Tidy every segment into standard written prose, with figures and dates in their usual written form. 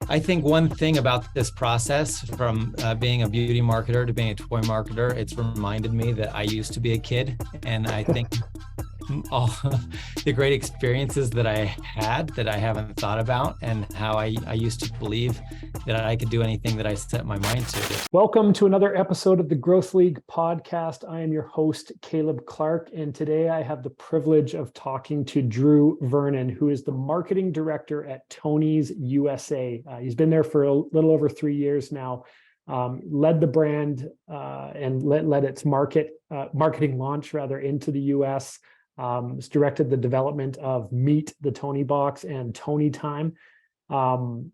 I think one thing about this process from being a beauty marketer to being a toy marketer, it's reminded me that I used to be a kid. And I think all the great experiences that I had that I haven't thought about, and how I used to believe that I could do anything that I set my mind to. Welcome to another episode of the Growth League podcast. I am your host, Caleb Clark, and today I have the privilege of talking to Drew Vernon, who is the marketing director at Tonies USA. He's been there for a little over 3 years now, led the brand and led its marketing launch rather into the US. Has directed the development of Meet the Tony Box and Tony Time.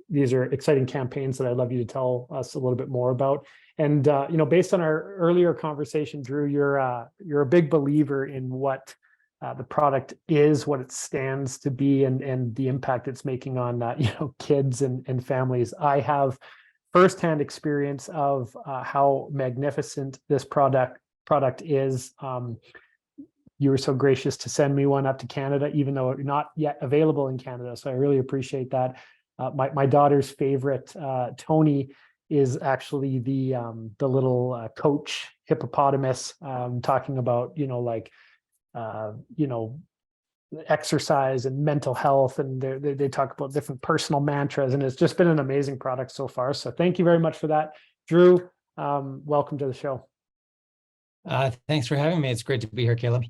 These are exciting campaigns that I'd love you to tell us a little bit more about. And based on our earlier conversation, Drew, you're a big believer in what the product is, what it stands to be, and the impact it's making on kids and families. I have firsthand experience of how magnificent this product is. You were so gracious to send me one up to Canada, even though it's not yet available in Canada. So I really appreciate that. My daughter's favorite Tony is actually the little coach hippopotamus, talking about exercise and mental health, and they talk about different personal mantras, and it's just been an amazing product so far. So thank you very much for that, Drew. Welcome to the show. Thanks for having me. It's great to be here, Caleb.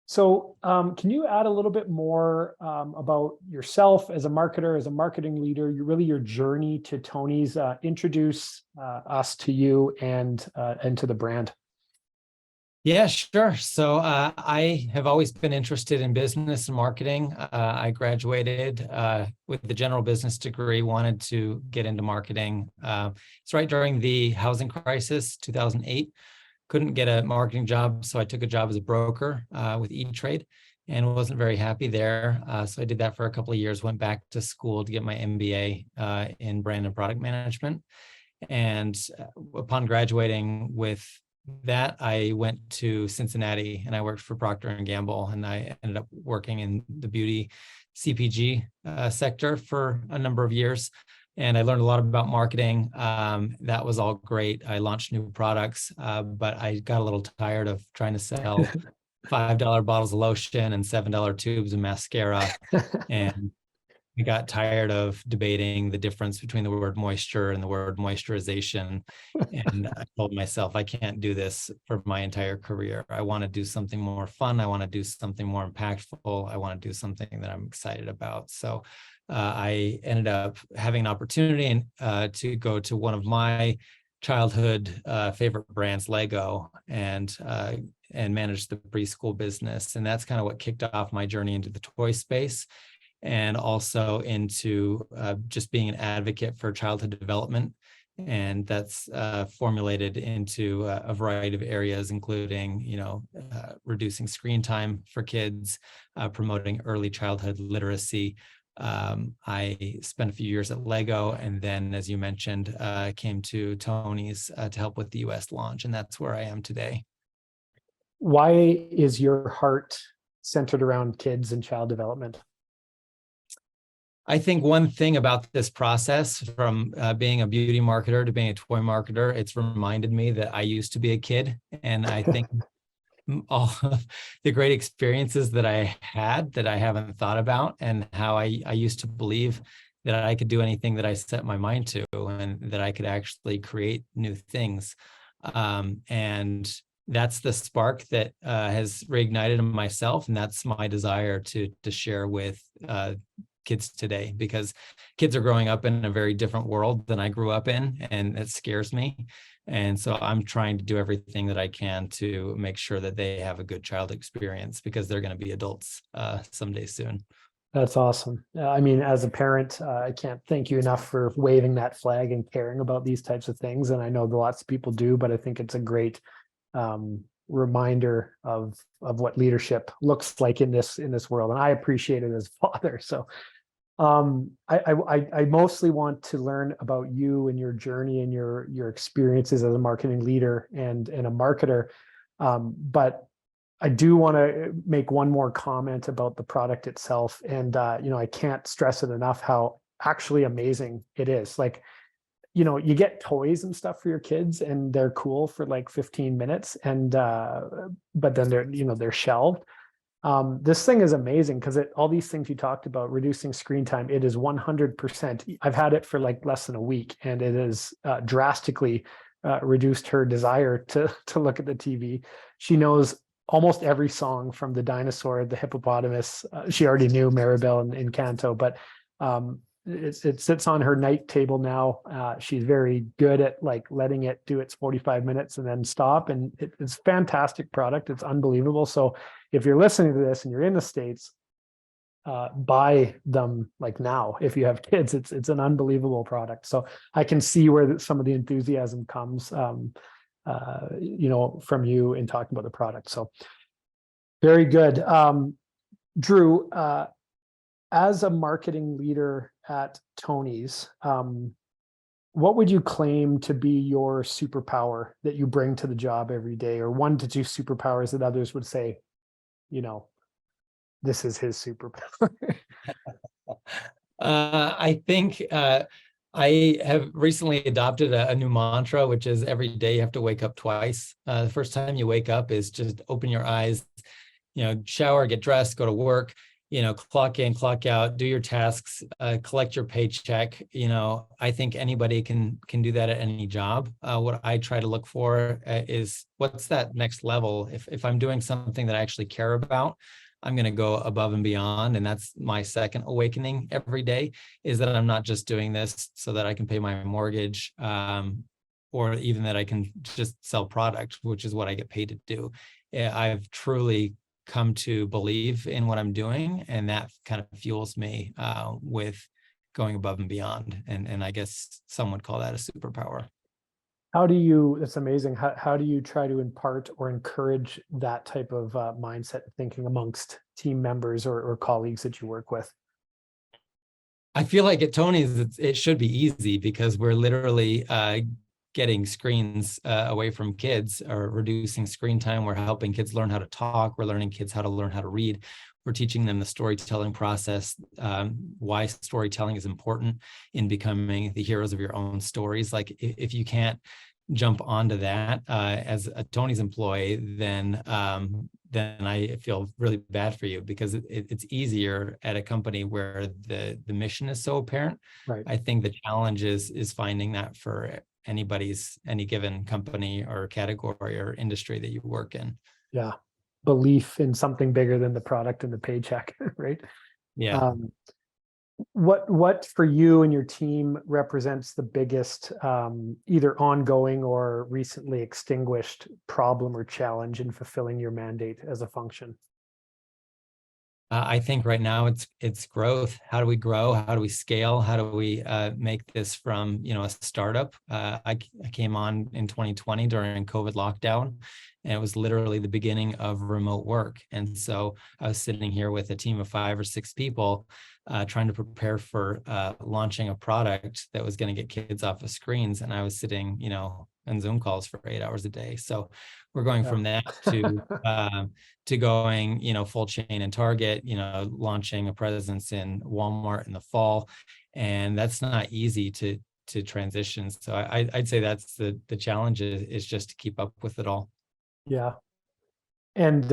So can you add a little bit more about yourself as a marketer, as a marketing leader, your journey to Tony's? Introduce us to you and to the brand. Yeah, sure. So I have always been interested in business and marketing. I graduated with the general business degree, wanted to get into marketing. It's right during the housing crisis, 2008. Couldn't get a marketing job, so I took a job as a broker with E-Trade and wasn't very happy there. So I did that for a couple of years, went back to school to get my MBA in brand and product management. And upon graduating with that, I went to Cincinnati and I worked for Procter & Gamble, and I ended up working in the beauty CPG sector for a number of years. And I learned a lot about marketing. That was all great. I launched new products, but I got a little tired of trying to sell $5 bottles of lotion and $7 tubes of mascara. And I got tired of debating the difference between the word moisture and the word moisturization. And I told myself, I can't do this for my entire career. I want to do something more fun. I want to do something more impactful. I want to do something that I'm excited about. So I ended up having an opportunity to go to one of my childhood favorite brands, Lego, and manage the preschool business. And that's kind of what kicked off my journey into the toy space, and also into just being an advocate for childhood development. And that's formulated into a variety of areas, including, reducing screen time for kids, promoting early childhood literacy. I spent a few years at Lego, and then, as you mentioned, came to Tony's to help with the US launch, and that's where I am today. Why is your heart centered around kids and child development? I think one thing about this process from being a beauty marketer to being a toy marketer, it's reminded me that I used to be a kid. And I think all of the great experiences that I had that I haven't thought about, and how I used to believe that I could do anything that I set my mind to, and that I could actually create new things. And that's the spark that has reignited in myself. And that's my desire to share with kids today, because kids are growing up in a very different world than I grew up in, and it scares me. And so I'm trying to do everything that I can to make sure that they have a good child experience, because they're going to be adults someday soon. That's awesome. As a parent, I can't thank you enough for waving that flag and caring about these types of things. And I know that lots of people do, but I think it's a great reminder of what leadership looks like in this world. And I appreciate it as a father. So I mostly want to learn about you and your journey and your experiences as a marketing leader and a marketer. But I do want to make one more comment about the product itself. And I can't stress it enough how actually amazing it is. Like, you get toys and stuff for your kids and they're cool for like 15 minutes and but then they're shelved. This thing is amazing because all these things you talked about, reducing screen time, it is 100%. I've had it for like less than a week, and it has drastically reduced her desire to look at the TV. She knows almost every song from the dinosaur, the hippopotamus. She already knew Maribel and Canto, but it sits on her night table now. She's very good at like letting it do its 45 minutes and then stop. And it's a fantastic product. It's unbelievable. So if you're listening to this and you're in the States, buy them like now. If you have kids, it's an unbelievable product. So I can see where some of the enthusiasm comes, from you in talking about the product. So very good. Drew, as a marketing leader at Tonies, what would you claim to be your superpower that you bring to the job every day, or 1 to 2 superpowers that others would say, this is his superpower? I think I have recently adopted a new mantra, which is every day you have to wake up twice. The first time you wake up is just open your eyes, shower, get dressed, go to work, clock in, clock out, do your tasks, collect your paycheck. I think anybody can do that at any job. What I try to look for is what's that next level. If I'm doing something that I actually care about, I'm going to go above and beyond. And that's my second awakening every day, is that I'm not just doing this so that I can pay my mortgage, or even that I can just sell product, which is what I get paid to do. I've truly come to believe in what I'm doing, and that kind of fuels me with going above and beyond. And I guess some would call that a superpower. It's amazing. How do you try to impart or encourage that type of mindset thinking amongst team members or colleagues that you work with? I feel like at Tony's, it should be easy because we're literally getting screens away from kids, or reducing screen time. We're helping kids learn how to talk. We're learning kids how to learn how to read. We're teaching them the storytelling process, why storytelling is important in becoming the heroes of your own stories. Like if you can't jump onto that as a Tony's employee, then I feel really bad for you, because it's easier at a company where the mission is so apparent. Right. I think the challenge is finding that for any given company or category or industry that you work in. Yeah. Belief in something bigger than the product and the paycheck, right? Yeah. What for you and your team represents the biggest either ongoing or recently extinguished problem or challenge in fulfilling your mandate as a function? I think right now it's growth. How do we grow? How do we scale? How do we make this from a startup? I came on in 2020 during COVID lockdown, and it was literally the beginning of remote work. And so I was sitting here with a team of 5 or 6 people trying to prepare for launching a product that was going to get kids off of screens. And I was sitting, on Zoom calls for 8 hours a day. So we're going from that to going, full chain in Target, launching a presence in Walmart in the fall. And that's not easy to transition. So I'd say that's the challenge is just to keep up with it all. Yeah. And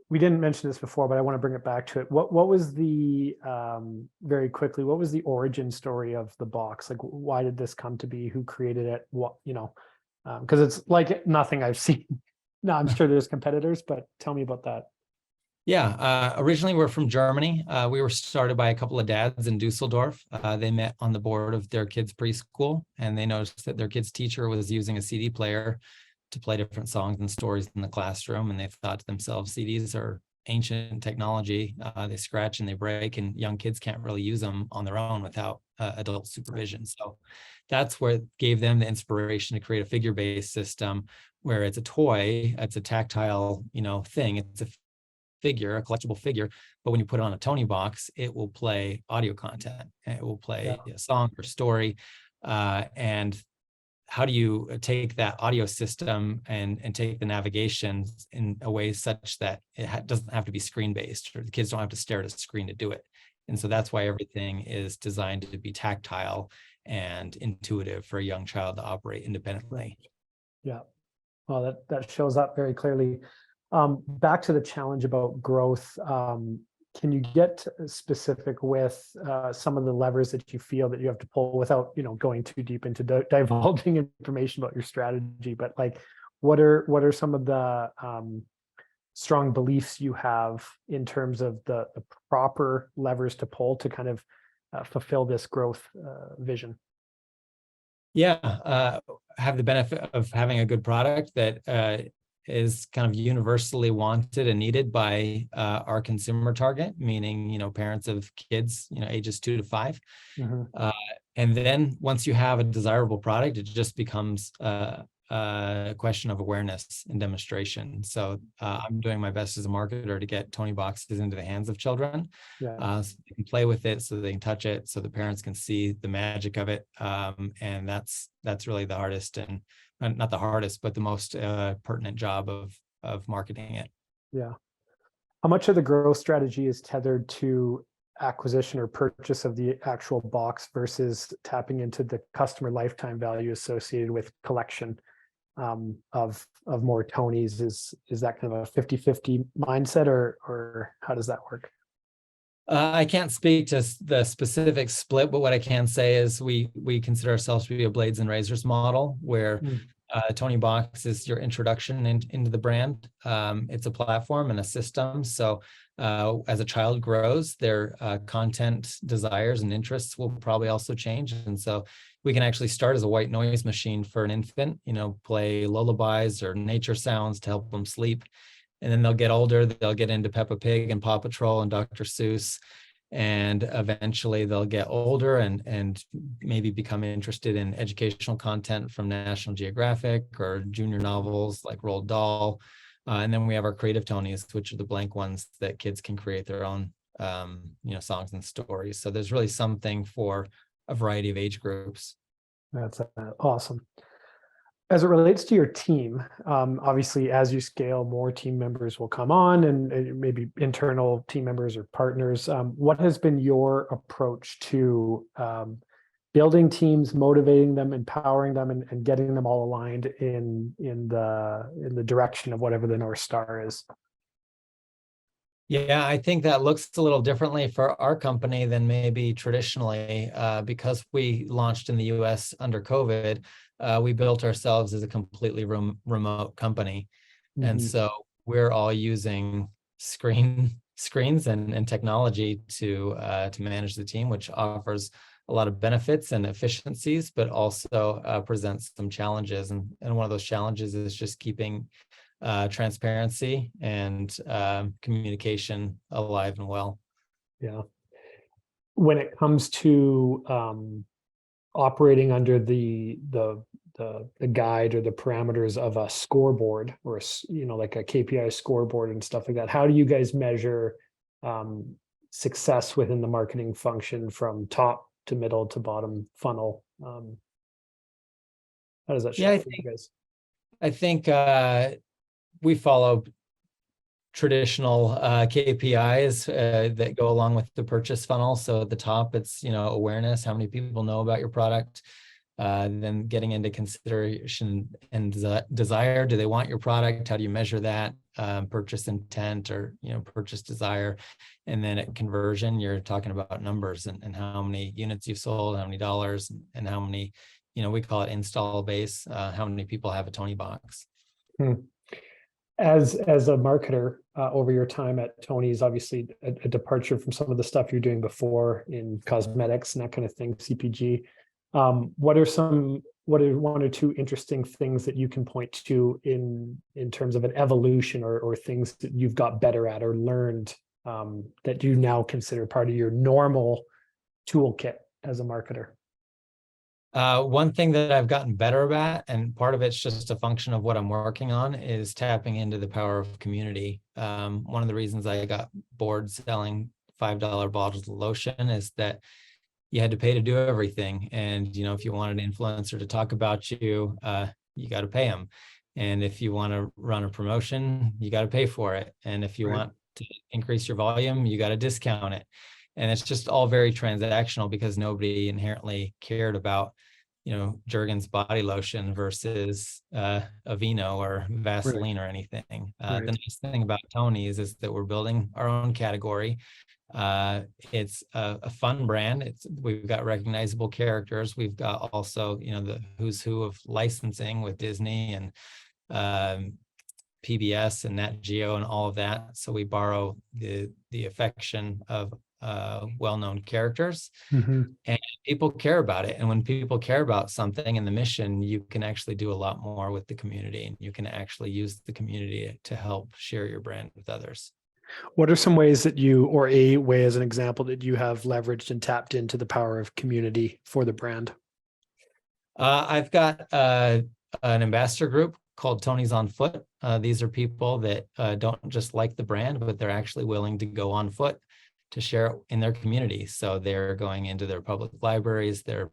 we didn't mention this before, but I want to bring it back to it. What was the very quickly, what was the origin story of the box? Like, why did this come to be? Who created it? What, because it's like nothing I've seen. No, I'm sure there's competitors, but tell me about that. Yeah, originally we're from Germany. We were started by a couple of dads in Dusseldorf. They met on the board of their kids' preschool, and they noticed that their kids' teacher was using a CD player to play different songs and stories in the classroom. And they thought to themselves, CDs are ancient technology. They scratch and they break, and young kids can't really use them on their own without adult supervision. So that's what gave them the inspiration to create a figure-based system where it's a toy, it's a tactile, thing. It's a figure, a collectible figure, but when you put it on a Tony box, it will play audio content. It will play a song or story. And how do you take that audio system and take the navigation in a way such that it doesn't have to be screen based, or the kids don't have to stare at a screen to do it? And so that's why everything is designed to be tactile and intuitive for a young child to operate independently. Yeah. Well, that shows up very clearly. Back to the challenge about growth. Can you get specific with some of the levers that you feel that you have to pull without, going too deep into divulging information about your strategy? But like, what are some of the strong beliefs you have in terms of the proper levers to pull to kind of fulfill this growth vision? Yeah, have the benefit of having a good product that is kind of universally wanted and needed by our consumer target, meaning, parents of kids, ages 2 to 5. Mm-hmm. And then once you have a desirable product, it just becomes a question of awareness and demonstration. So I'm doing my best as a marketer to get Tony boxes into the hands of children, Yeah. so they can play with it, so they can touch it, so the parents can see the magic of it. And that's really the hardest, and not the hardest, but the most pertinent job of marketing it. Yeah. How much of the growth strategy is tethered to acquisition or purchase of the actual box versus tapping into the customer lifetime value associated with collection of more Tonys? Is that kind of a 50-50 mindset, or how does that work? I can't speak to the specific split, but what I can say is we consider ourselves to be a blades and razors model, where Tony Box is your introduction into the brand. It's a platform and a system. So as a child grows, their content desires and interests will probably also change. And so we can actually start as a white noise machine for an infant, play lullabies or nature sounds to help them sleep. And then they'll get older, they'll get into Peppa Pig and Paw Patrol and Dr. Seuss. And eventually they'll get older and maybe become interested in educational content from National Geographic or junior novels like Roald Dahl. And then we have our creative Tonys, which are the blank ones that kids can create their own, songs and stories. So there's really something for a variety of age groups. That's awesome. As it relates to your team, obviously, as you scale, more team members will come on, and maybe internal team members or partners. What has been your approach to building teams, motivating them, empowering them, and getting them all aligned in the direction of whatever the North Star is? Yeah, I think that looks a little differently for our company than maybe traditionally, because we launched in the US under COVID. We built ourselves as a completely remote company. And so we're all using screens and technology to manage the team, which offers a lot of benefits and efficiencies, but also presents some challenges. And one of those challenges is just keeping transparency and communication alive and well. Yeah. When it comes to operating under the guide or the parameters of a scoreboard, or like a KPI scoreboard and stuff like that, how do you guys measure success within the marketing function from top to middle to bottom funnel? How does that show for you guys? I think we follow traditional KPIs that go along with the purchase funnel. So at the top, it's awareness, how many people know about your product. Then getting into consideration and desire. Do they want your product? How do you measure that? Purchase intent, or purchase desire. And then at conversion, you're talking about numbers and how many units you've sold, how many dollars, and how many, we call it install base, how many people have a Tony box. As a marketer, over your time at Tony's, obviously a departure from some of the stuff you're doing before in cosmetics and that kind of thing, CPG. What are one or two interesting things that you can point to in terms of an evolution, or things that you've got better at or learned that you now consider part of your normal toolkit as a marketer? One thing that I've gotten better at, and part of it's just a function of what I'm working on, is tapping into the power of community. One of the reasons I got bored selling $5 bottles of lotion is that you had to pay to do everything. And, if you wanted an influencer to talk about you, you got to pay them. And if you want to run a promotion, you got to pay for it. And if you want to increase your volume, you got to discount it. And it's just all very transactional because nobody inherently cared about, Jergens body lotion versus Aveeno or Right. Vaseline or anything. The Right. nice thing about Tony's is that we're building our own category. It's a fun brand. We've got recognizable characters. We've got also, the who's who of licensing with Disney and PBS and Nat Geo and all of that. So we borrow the affection of well-known characters, Mhm. and people care about it. And when people care about something and the mission, you can actually do a lot more with the community, and you can actually use the community to help share your brand with others. What are some ways that you, or a way as an example, that you have leveraged and tapped into the power of community for the brand? I've got an ambassador group called Tony's on Foot. These are people that don't just like the brand, but they're actually willing to go on foot to share it in their community. So they're going into their public libraries, their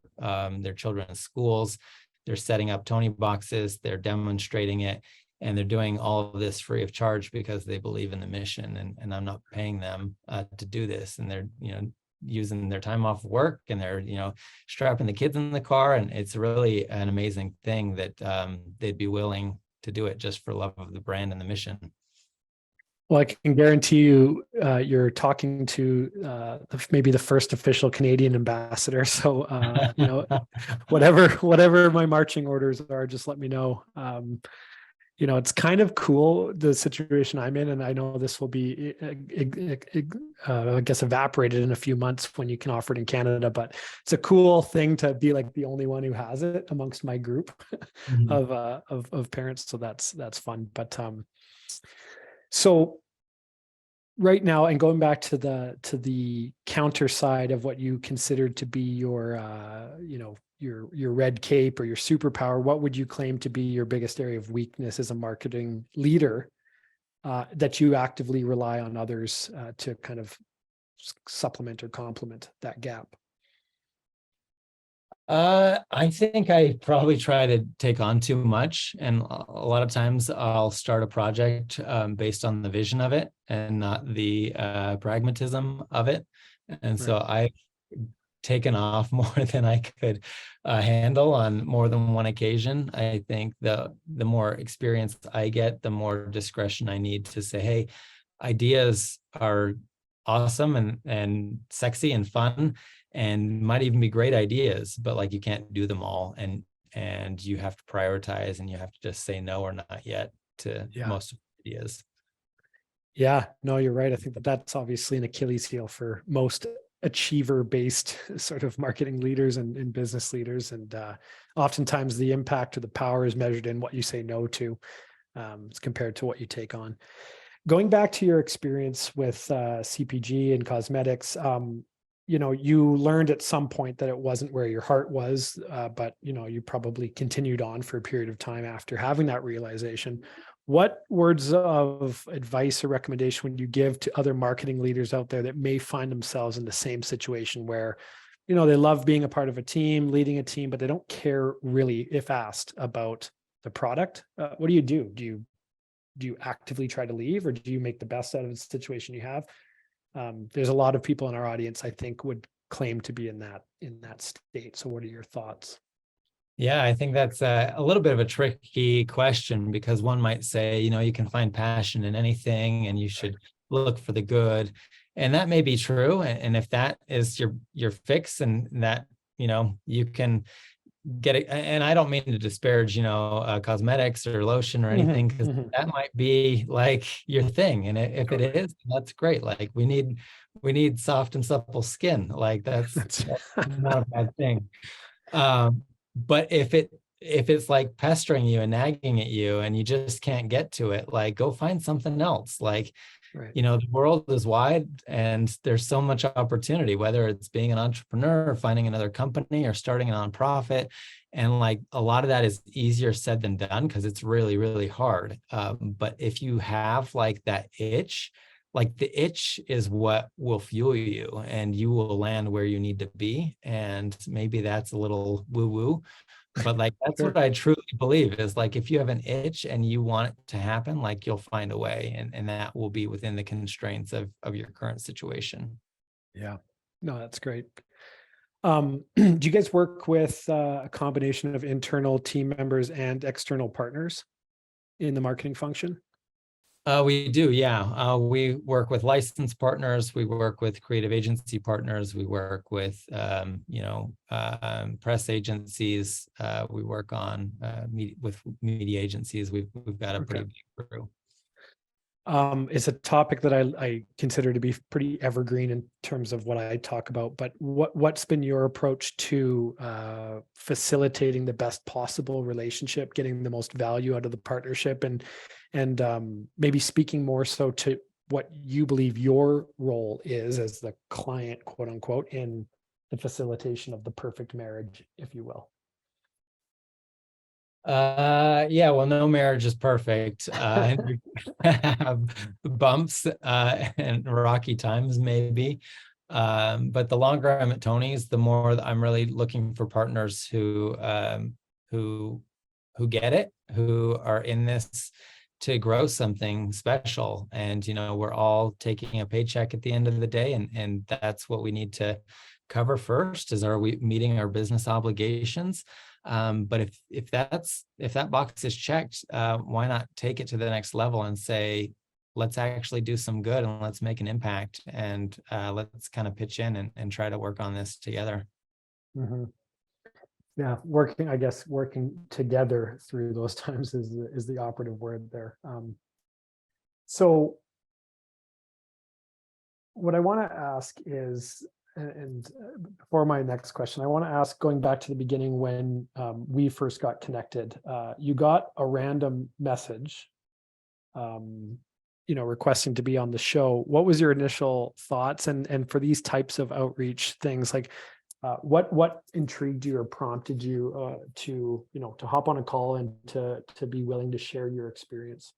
children's schools, they're setting up Tony boxes, they're demonstrating it, and they're doing all of this free of charge because they believe in the mission. And I'm not paying them to do this. And they're, using their time off work, and they're, strapping the kids in the car. And it's really an amazing thing that they'd be willing to do it just for love of the brand and the mission. Well, I can guarantee you, you're talking to maybe the first official Canadian ambassador. So, whatever my marching orders are, just let me know. It's kind of cool, the situation I'm in, and I know this will be, I guess, evaporated in a few months when you can offer it in Canada. But it's a cool thing to be like the only one who has it amongst my group of parents. So that's fun. But so right now, and going back to the counter side of what you considered to be your your red cape or your superpower, what would you claim to be your biggest area of weakness as a marketing leader that you actively rely on others to kind of supplement or complement that gap? I think I probably try to take on too much, and a lot of times I'll start a project based on the vision of it and not the pragmatism of it. And so I've taken off more than I could handle on more than one occasion. I think the more experience I get, the more discretion I need to say, hey, ideas are awesome and sexy and fun and might even be great ideas, but like you can't do them all, and you have to prioritize, and you have to just say no or not yet to most ideas. Yeah, no, you're right. I think that's obviously an Achilles heel for most achiever-based sort of marketing leaders and business leaders. And oftentimes the impact or the power is measured in what you say no to, as compared to what you take on. Going back to your experience with CPG and cosmetics, you learned at some point that it wasn't where your heart was, but you probably continued on for a period of time after having that realization. What words of advice or recommendation would you give to other marketing leaders out there that may find themselves in the same situation where, they love being a part of a team, leading a team, but they don't care really, if asked, about the product? What do? Do you actively try to leave, or do you make the best out of the situation you have? There's a lot of people in our audience, I think, would claim to be in that state. So what are your thoughts? Yeah, I think that's a little bit of a tricky question, because one might say, you can find passion in anything and you should look for the good. And that may be true. And if that is your fix, and that, you can get it. And I don't mean to disparage, cosmetics or lotion or anything, because that might be like your thing. And if it is, that's great. Like we need soft and supple skin. Like that's not a bad thing. But if it's like pestering you and nagging at you and you just can't get to it, like go find something else. Like, the world is wide and there's so much opportunity, whether it's being an entrepreneur or finding another company or starting a nonprofit. And like a lot of that is easier said than done because it's really, really hard. But if you have like that itch, like the itch is what will fuel you, and you will land where you need to be. And maybe that's a little woo woo, but like that's what I truly believe is, like if you have an itch and you want it to happen, like you'll find a way, and that will be within the constraints of your current situation. Yeah. No, that's great. Do you guys work with a combination of internal team members and external partners in the marketing function? We do, yeah. We work with licensed partners. We work with creative agency partners. We work with, press agencies. We work on with media agencies. We've got a pretty big crew. It's a topic that I consider to be pretty evergreen in terms of what I talk about, but what's been your approach to facilitating the best possible relationship, getting the most value out of the partnership, and maybe speaking more so to what you believe your role is as the client, quote unquote, in the facilitation of the perfect marriage, if you will? Yeah, well, no marriage is perfect. We have bumps and rocky times maybe. But the longer I'm at Tony's, the more I'm really looking for partners who get it, who are in this to grow something special. And we're all taking a paycheck at the end of the day, and that's what we need to cover first, is are we meeting our business obligations? But if that box is checked, why not take it to the next level and say, let's actually do some good and let's make an impact, and let's kind of pitch in and try to work on this together. Mm-hmm. Yeah, working together through those times is the operative word there. So what I want to ask is, and for my next question, I want to ask, going back to the beginning when we first got connected, you got a random message, requesting to be on the show. What was your initial thoughts? And for these types of outreach things, like what intrigued you or prompted you to hop on a call and to be willing to share your experience?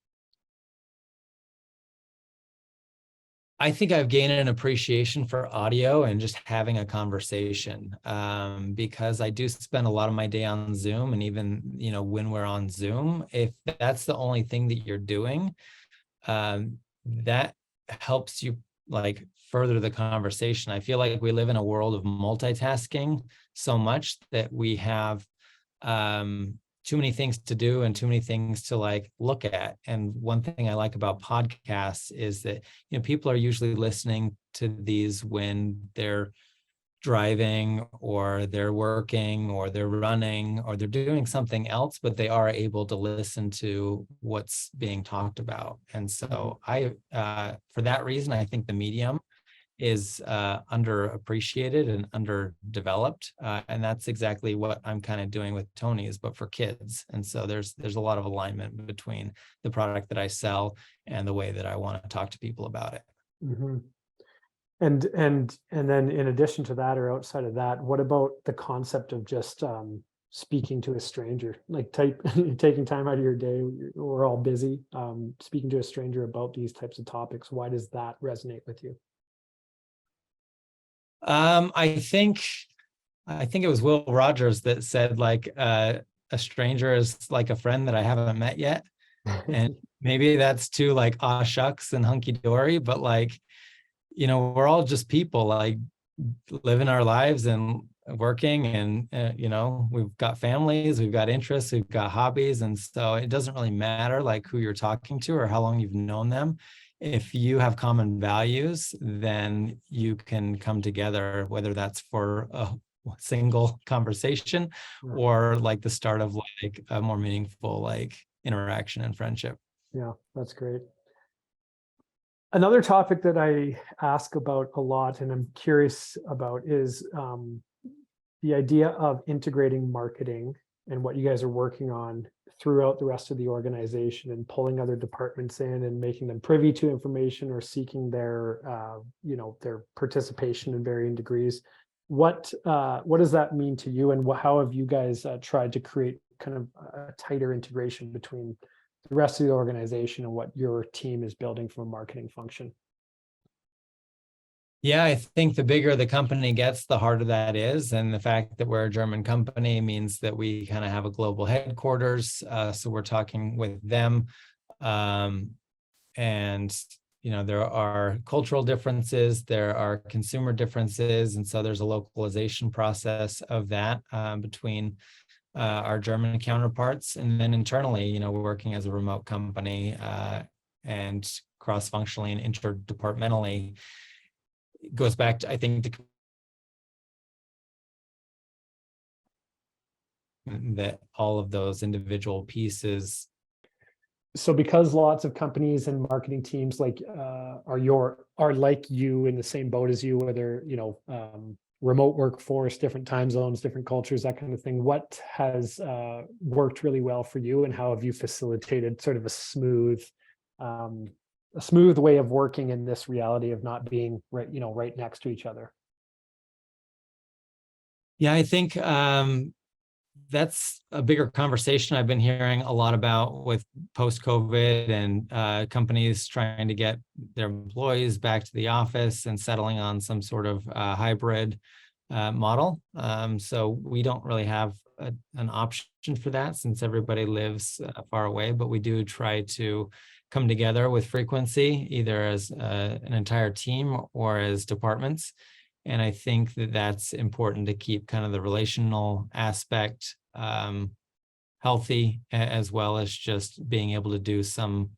I think I've gained an appreciation for audio and just having a conversation, because I do spend a lot of my day on Zoom. And even, when we're on Zoom, if that's the only thing that you're doing, that helps you like further the conversation. I feel like we live in a world of multitasking so much that we have too many things to do and too many things to like look at. And one thing I like about podcasts is that, people are usually listening to these when they're driving or they're working or they're running or they're doing something else, but they are able to listen to what's being talked about. And so for that reason, I think the medium is underappreciated and underdeveloped, and that's exactly what I'm kind of doing with Tony's, but for kids. And so there's a lot of alignment between the product that I sell and the way that I want to talk to people about it. Mm-hmm. And then in addition to that, or outside of that, what about the concept of just speaking to a stranger, like taking time out of your day? We're all busy. Speaking to a stranger about these types of topics, why does that resonate with you? I think it was Will Rogers that said like a stranger is like a friend that I haven't met yet. And maybe that's too like aw shucks and hunky dory, but like, we're all just people like living our lives and working, and we've got families, we've got interests, we've got hobbies, and so it doesn't really matter like who you're talking to or how long you've known them. If you have common values, then you can come together, whether that's for a single conversation or like the start of like a more meaningful like interaction and friendship. Yeah, that's great. Another topic that I ask about a lot and I'm curious about is the idea of integrating marketing and what you guys are working on throughout the rest of the organization, and pulling other departments in and making them privy to information or seeking their their participation in varying degrees. What does that mean to you, and how have you guys tried to create kind of a tighter integration between the rest of the organization and what your team is building from a marketing function? Yeah, I think the bigger the company gets, the harder that is. And the fact that we're a German company means that we kind of have a global headquarters. So we're talking with them. And, there are cultural differences, there are consumer differences, and so there's a localization process of that between our German counterparts, and then internally, we're working as a remote company and cross-functionally and interdepartmentally. It goes back to, I think, that all of those individual pieces. So because lots of companies and marketing teams are like you, in the same boat as you, whether remote workforce, different time zones, different cultures, that kind of thing, what has worked really well for you, and how have you facilitated sort of a smooth way of working in this reality of not being right next to each other? Yeah, I think that's a bigger conversation I've been hearing a lot about with post-COVID and companies trying to get their employees back to the office and settling on some sort of hybrid model. So we don't really have an option for that, since everybody lives far away, but we do try to come together with frequency, either as an entire team or as departments. And I think that that's important to keep kind of the relational aspect healthy, as well as just being able to do some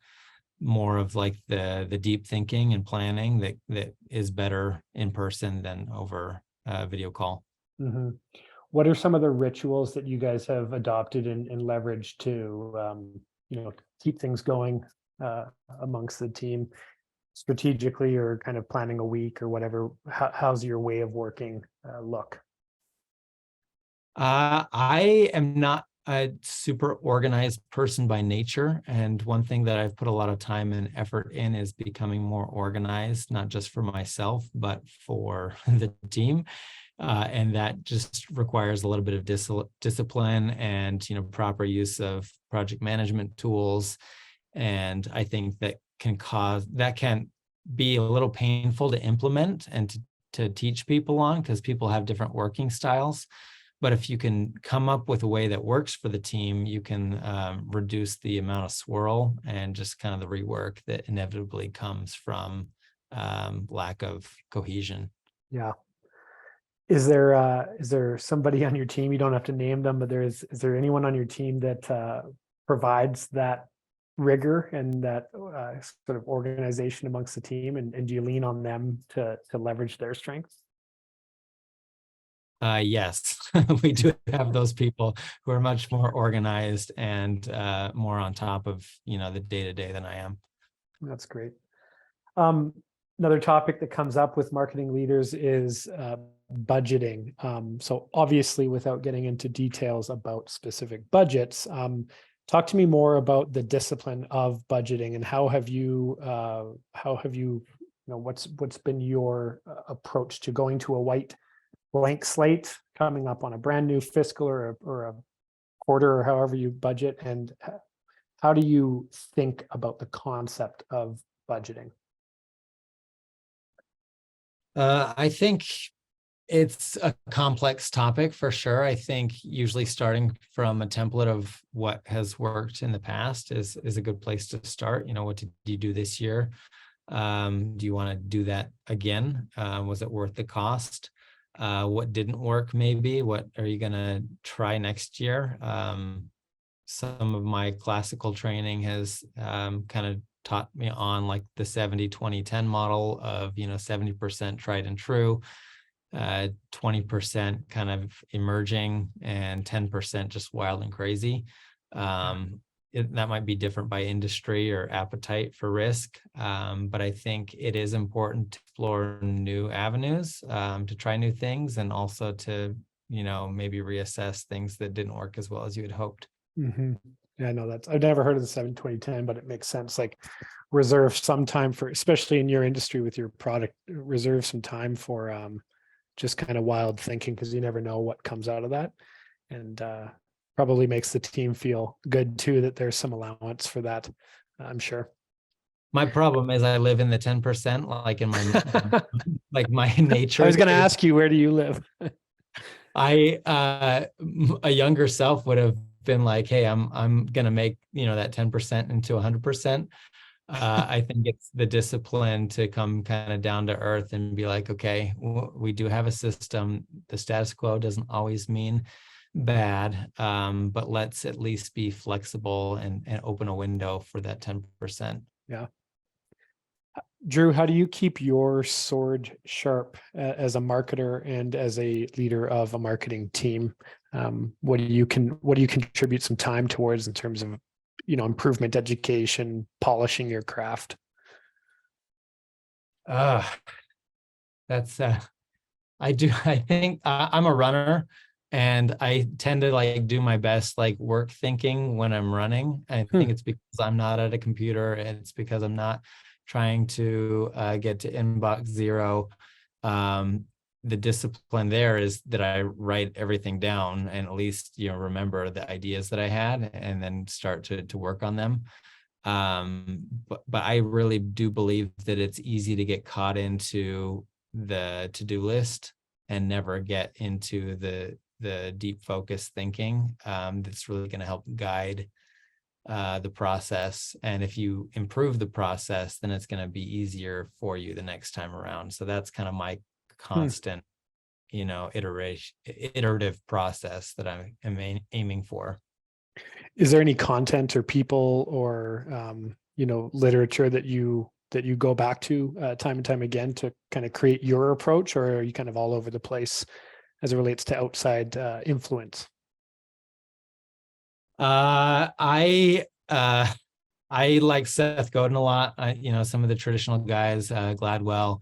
more of like the deep thinking and planning that is better in person than over video call. Mm-hmm. What are some of the rituals that you guys have adopted and leveraged to keep things going amongst the team, strategically, or kind of planning a week or whatever? How's your way of working look? I am not a super organized person by nature. And one thing that I've put a lot of time and effort in is becoming more organized, not just for myself, but for the team. And that just requires a little bit of discipline and, proper use of project management tools. And I think that can be a little painful to implement and to teach people on, because people have different working styles. But if you can come up with a way that works for the team, you can reduce the amount of swirl and just kind of the rework that inevitably comes from lack of cohesion. Yeah. Is there somebody on your team, you don't have to name them, but is there anyone on your team that provides that rigor and that sort of organization amongst the team, and do you lean on them to leverage their strengths? Yes, we do have those people who are much more organized and more on top of, the day-to-day than I am. That's great. Another topic that comes up with marketing leaders is budgeting. So obviously, without getting into details about specific budgets, talk to me more about the discipline of budgeting, and how have you what's been your approach to going to a blank slate, coming up on a brand new fiscal or a quarter, or however you budget, and how do you think about the concept of budgeting? I think it's a complex topic for sure. I think usually starting from a template of what has worked in the past is a good place to start. What did you do this year? Do you want to do that again? Was it worth the cost? What didn't work maybe? What are you going to try next year? Some of my classical training has kind of taught me on like the 70-20-10 model of, 70% tried and true, 20% kind of emerging, and 10% just wild and crazy. That might be different by industry or appetite for risk. But I think it is important to explore new avenues, to try new things, and also to, maybe reassess things that didn't work as well as you had hoped. Mm-hmm. Yeah, I know that. I've never heard of the 70-20-10, but it makes sense. Like, reserve some time for, especially in your industry with your product, reserve some time for just kind of wild thinking, because you never know what comes out of that. And probably makes the team feel good too, that there's some allowance for that, I'm sure. My problem is I live in the 10%, like in my like my nature. I was going to ask you, where do you live? A younger self would have been like, hey, I'm gonna make, that 10% into 100%. I think it's the discipline to come kind of down to earth and be like, okay, we do have a system. The status quo doesn't always mean bad, but let's at least be flexible and open a window for that 10%. Yeah. Drew, how do you keep your sword sharp as a marketer and as a leader of a marketing team? What do you contribute some time towards in terms of, improvement, education, polishing your craft? Uh, that's I think I'm a runner, and I tend to like do my best like work thinking when I'm running. I think it's because I'm not at a computer, and it's because I'm not trying to get to inbox zero. The discipline there is that I write everything down and at least remember the ideas that I had and then start to work on them. But I really do believe that it's easy to get caught into the to-do list and never get into the deep focus thinking that's really going to help guide the process. And if you improve the process, then it's going to be easier for you the next time around. So that's kind of my constant, iterative process that I am aiming for. Is there any content or people or literature that you go back to time and time again to kind of create your approach, or are you kind of all over the place as it relates to outside influence? I like Seth Godin a lot. Some of the traditional guys, Gladwell.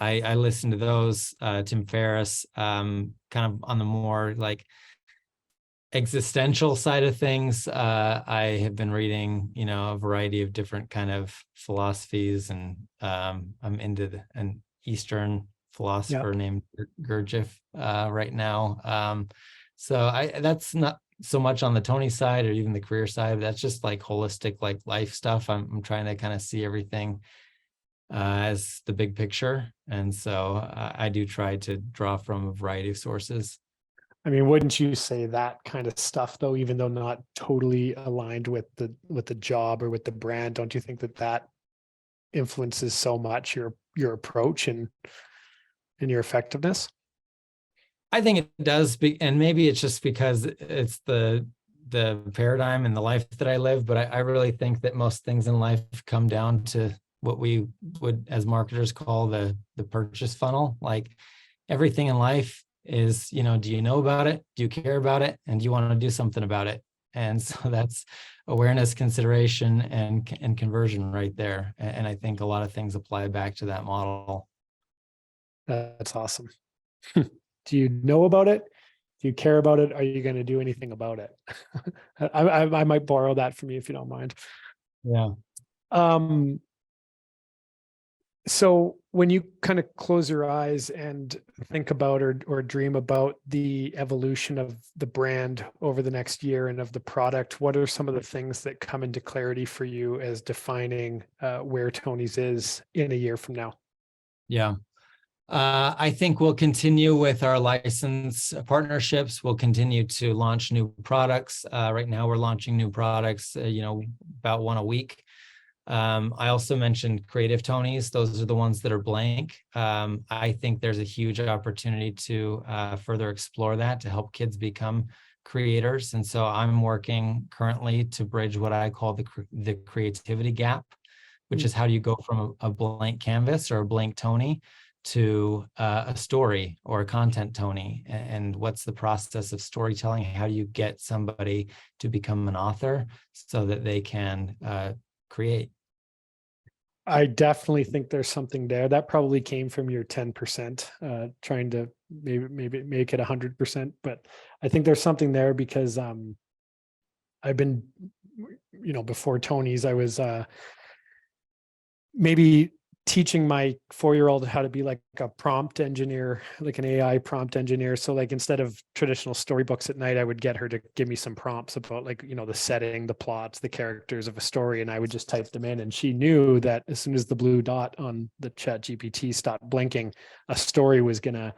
I listen to those, Tim Ferriss, kind of on the more like existential side of things. I have been reading, a variety of different kind of philosophies, and I'm into an Eastern philosopher named Gurdjieff right now. So that's not so much on the Tony side or even the career side. That's just like holistic, like life stuff. I'm trying to kind of see everything as the big picture. And so I do try to draw from a variety of sources. I mean, wouldn't you say that kind of stuff, though, even though not totally aligned with the job or with the brand, don't you think that influences so much your approach and your effectiveness? I think it does, and maybe it's just because it's the paradigm and the life that I live. But I really think that most things in life come down to what we would, as marketers, call the purchase funnel. Like everything in life is, do you know about it? Do you care about it? And do you want to do something about it? And so that's awareness, consideration, and conversion right there. And I think a lot of things apply back to that model. That's awesome. Do you know about it? Do you care about it? Are you going to do anything about it? I might borrow that from you if you don't mind. Yeah. So when you kind of close your eyes and think about or dream about the evolution of the brand over the next year and of the product, what are some of the things that come into clarity for you as defining where Tonies is in a year from now? Yeah. I think we'll continue with our license partnerships. We'll continue to launch new products. Right now, we're launching new products, about one a week. I also mentioned creative Tonies. Those are the ones that are blank. I think there's a huge opportunity to further explore that to help kids become creators. And so I'm working currently to bridge what I call the creativity gap, which is how do you go from a blank canvas or a blank Tony to a story or a content Tony, and what's the process of storytelling? How do you get somebody to become an author so that they can create? I definitely think there's something there. That probably came from your 10%, trying to maybe make it 100%. But I think there's something there because I've been, before Tony's, I was maybe teaching my 4-year-old how to be like a prompt engineer, like an AI prompt engineer. So like instead of traditional storybooks at night, I would get her to give me some prompts about like, the setting, the plots, the characters of a story. And I would just type them in. And she knew that as soon as the blue dot on the chat GPT stopped blinking, a story was going to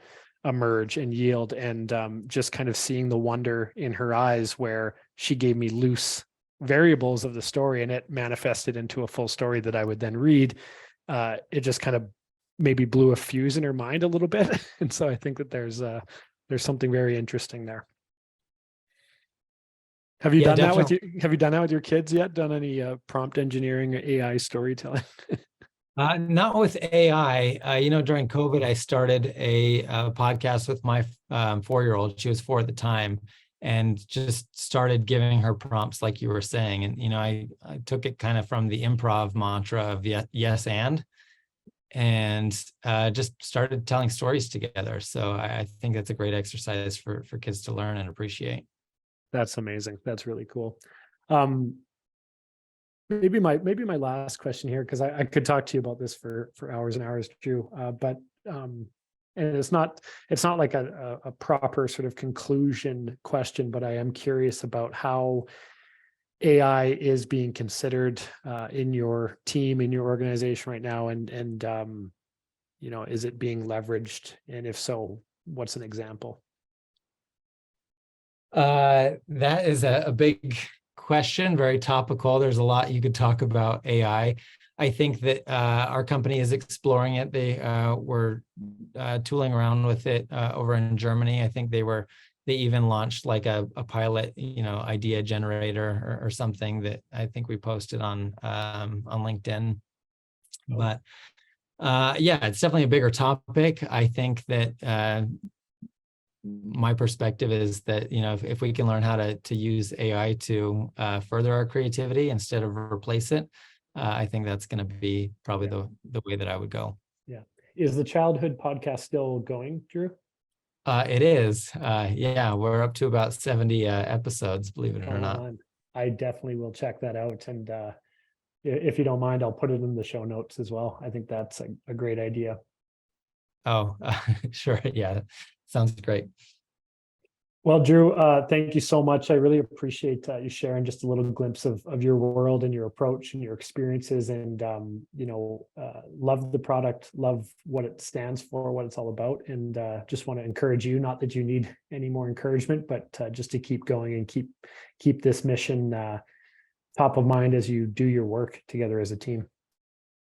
emerge and yield. And just kind of seeing the wonder in her eyes where she gave me loose variables of the story, and it manifested into a full story that I would then read. It just kind of maybe blew a fuse in her mind a little bit. And so I think that there's something very interesting there. Have you Yeah, done that with definitely. have you done that with your kids yet? Done any prompt engineering or AI storytelling? Not with AI. During COVID, I started a podcast with my 4-year-old. She was 4 at the time, and just started giving her prompts like you were saying. And I took it kind of from the improv mantra of yes and just started telling stories together. So I think that's a great exercise for kids to learn and appreciate. That's amazing. That's really cool. Maybe my last question here, because I could talk to you about this for hours and hours, Drew. And it's not like a proper sort of conclusion question, but I am curious about how AI is being considered in your team, in your organization right now, and is it being leveraged? And if so, what's an example? That is a big question, very topical. There's a lot you could talk about AI. I think that our company is exploring it. They were tooling around with it over in Germany. I think they even launched like a pilot, idea generator or something that I think we posted on LinkedIn. But yeah, it's definitely a bigger topic. I think that my perspective is that if we can learn how to use AI to further our creativity instead of replace it, I think that's going to be probably the way that I would go. Yeah. Is the childhood podcast still going, Drew? It is. Yeah, we're up to about 70 episodes, believe it or not. I definitely will check that out. And if you don't mind, I'll put it in the show notes as well. I think that's a great idea. Oh, sure. Yeah, sounds great. Well, Drew, thank you so much. I really appreciate you sharing just a little glimpse of your world and your approach and your experiences, and love the product, love what it stands for, what it's all about, and just want to encourage you. Not that you need any more encouragement, but just to keep going and keep this mission top of mind as you do your work together as a team.